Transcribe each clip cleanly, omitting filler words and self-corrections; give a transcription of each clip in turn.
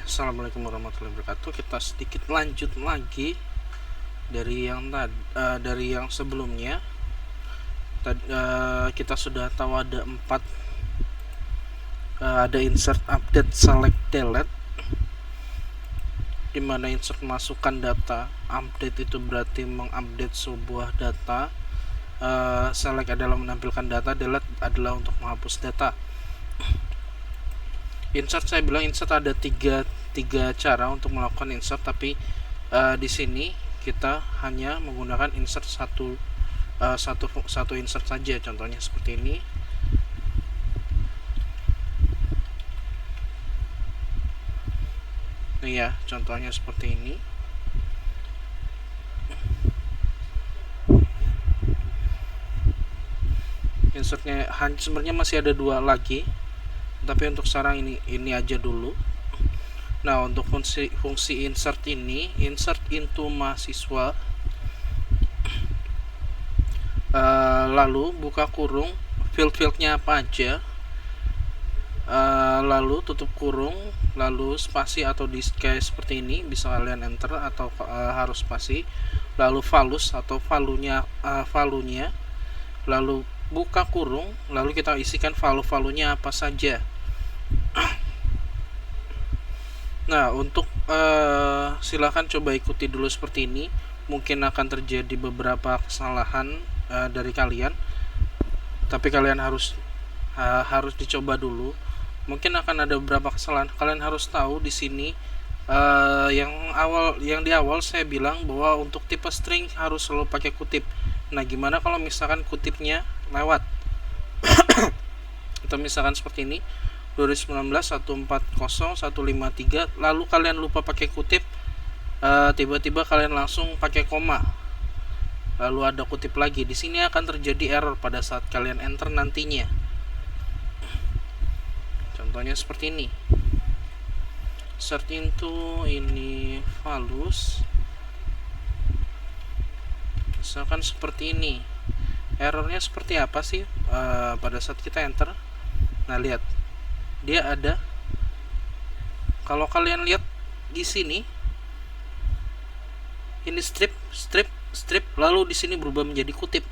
Assalamualaikum warahmatullahi wabarakatuh. Kita sedikit lanjut lagi dari yang sebelumnya. Kita sudah tahu ada ada insert, update, select, delete. Dimana insert masukkan data, update itu berarti mengupdate sebuah data, select adalah menampilkan data, delete adalah untuk menghapus data. Insert, saya bilang insert ada tiga cara untuk melakukan insert, tapi di sini kita hanya menggunakan insert satu insert saja. Contohnya seperti ini. Nih ya, contohnya seperti ini. Insertnya sebenarnya masih ada dua lagi, tapi untuk sekarang ini aja dulu. Nah, untuk fungsi insert ini, insert into mahasiswa, lalu buka kurung, field-fieldnya apa aja, lalu tutup kurung, lalu spasi atau kayak seperti ini, bisa kalian enter atau harus spasi, lalu valus atau valunya, lalu buka kurung, lalu kita isikan valunya apa saja. Nah, untuk silahkan coba ikuti dulu seperti ini. Mungkin akan terjadi beberapa kesalahan dari kalian, tapi kalian harus dicoba dulu. Mungkin akan ada beberapa kesalahan. Kalian harus tahu di sini yang di awal saya bilang bahwa untuk tipe string harus selalu pakai kutip. Nah, gimana kalau misalkan kutipnya lewat? Atau misalkan seperti ini, 2019 140 153, lalu kalian lupa pakai kutip, tiba-tiba kalian langsung pakai koma, lalu ada kutip lagi. Di sini akan terjadi error pada saat kalian enter nantinya. Contohnya seperti ini. Search into ini valus, misalkan seperti ini. Errornya seperti apa sih pada saat kita enter? Nah, lihat, dia ada, kalau kalian lihat di sini, ini strip, lalu di sini berubah menjadi kutip.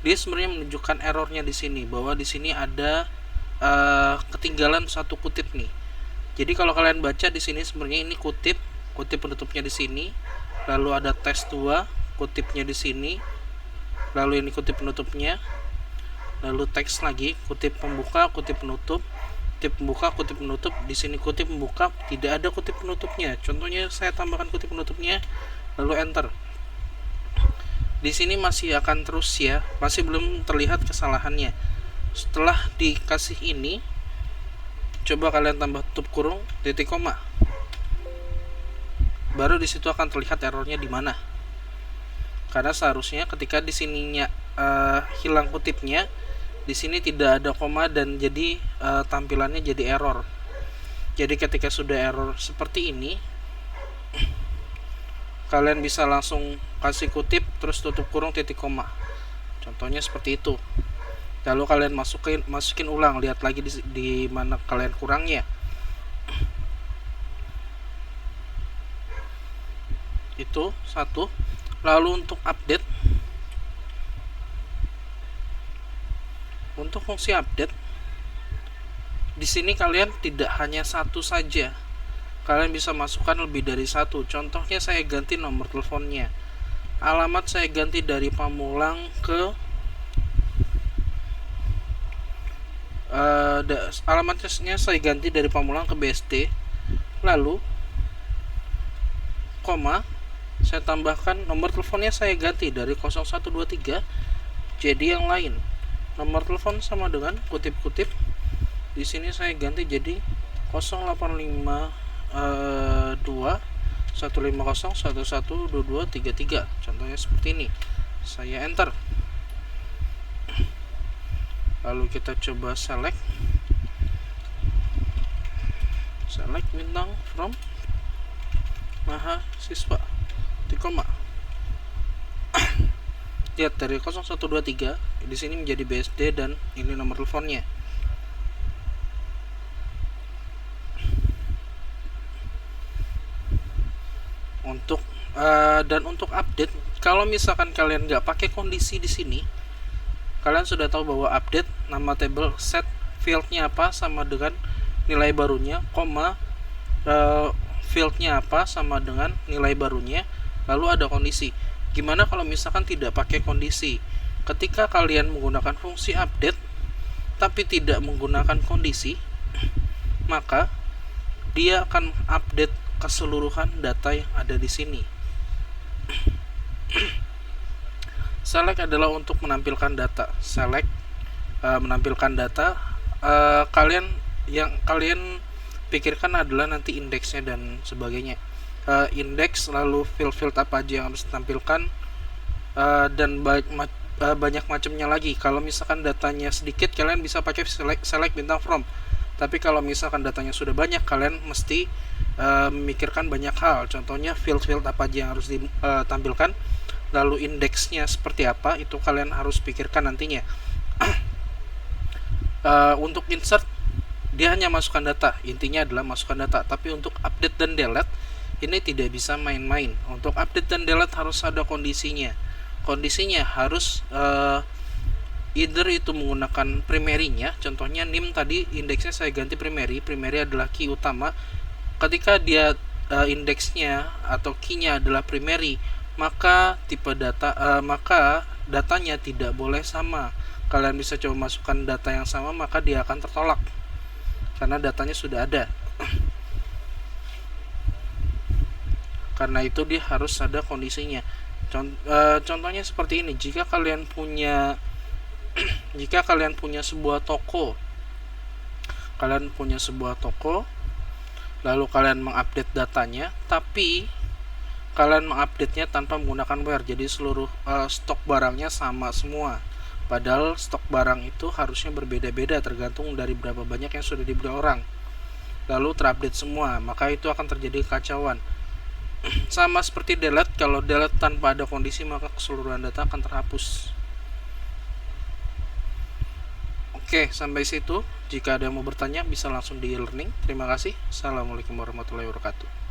Dia sebenarnya menunjukkan errornya di sini, bahwa di sini ada ketinggalan satu kutip nih. Jadi kalau kalian baca di sini sebenarnya ini kutip penutupnya di sini, lalu ada test 2, kutipnya di sini, lalu ini kutip penutupnya, lalu teks lagi, kutip pembuka, kutip penutup, kutip pembuka, kutip penutup. Di sini kutip pembuka, tidak ada kutip penutupnya. Contohnya saya tambahkan kutip penutupnya, lalu enter. Di sini masih akan terus ya, masih belum terlihat kesalahannya. Setelah dikasih ini, coba kalian tambah tutup kurung, titik koma, baru di situ akan terlihat errornya di mana. Karena seharusnya ketika di sininya hilang kutipnya, di sini tidak ada koma, dan jadi tampilannya jadi error. Jadi ketika sudah error seperti ini, kalian bisa langsung kasih kutip terus tutup kurung titik koma. Contohnya seperti itu. Lalu kalian masukin ulang, lihat lagi di mana kalian kurangnya. Itu satu. Lalu untuk update, untuk fungsi update, di sini kalian tidak hanya satu saja, kalian bisa masukkan lebih dari satu. Contohnya saya ganti nomor teleponnya, alamat saya ganti dari Pamulang ke alamatnya saya ganti dari Pamulang ke BSD, lalu koma, saya tambahkan nomor teleponnya saya ganti dari 0123 jadi yang lain. Nomor telepon sama dengan kutip-kutip. Di sini saya ganti jadi 085 2 150 112233. Contohnya seperti ini. Saya enter. Lalu kita coba select bintang from mahasiswa, koma. Lihat dari 0123 di sini menjadi BSD dan ini nomor teleponnya. untuk dan untuk update, kalau misalkan kalian nggak pakai kondisi di sini, kalian sudah tahu bahwa update nama table set fieldnya apa sama dengan nilai barunya, koma fieldnya apa sama dengan nilai barunya, lalu ada kondisi. Gimana kalau misalkan tidak pakai kondisi? Ketika kalian menggunakan fungsi update tapi tidak menggunakan kondisi, maka dia akan update keseluruhan data yang ada di sini. Select adalah untuk menampilkan data. Select menampilkan data. Kalian pikirkan adalah nanti indeksnya dan sebagainya. Indeks, lalu field apa aja yang harus ditampilkan, dan banyak macamnya lagi. Kalau misalkan datanya sedikit, kalian bisa pakai select bintang from. Tapi kalau misalkan datanya sudah banyak, kalian mesti memikirkan banyak hal. Contohnya field apa aja yang harus ditampilkan, lalu indeksnya seperti apa, itu kalian harus pikirkan nantinya. Untuk insert, dia hanya masukkan data, intinya adalah masukkan data. Tapi untuk update dan delete, ini tidak bisa main-main. Untuk update dan delete harus ada kondisinya. Kondisinya harus either itu menggunakan primary-nya. Contohnya nim tadi indeksnya saya ganti primary adalah key utama. Ketika dia indeksnya atau key-nya adalah primary, maka maka datanya tidak boleh sama. Kalian bisa coba masukkan data yang sama, maka dia akan tertolak karena datanya sudah ada. Karena itu dia harus ada kondisinya. Contohnya seperti ini. Jika kalian punya sebuah toko, lalu kalian mengupdate datanya, tapi kalian mengupdate-nya tanpa menggunakan where, jadi seluruh stok barangnya sama semua. Padahal stok barang itu harusnya berbeda-beda tergantung dari berapa banyak yang sudah dibeli orang. Lalu terupdate semua, maka itu akan terjadi kekacauan. Sama seperti delete, kalau delete tanpa ada kondisi, maka keseluruhan data akan terhapus. Oke, sampai situ. Jika ada yang mau bertanya, bisa langsung di e-learning. Terima kasih. Assalamualaikum warahmatullahi wabarakatuh.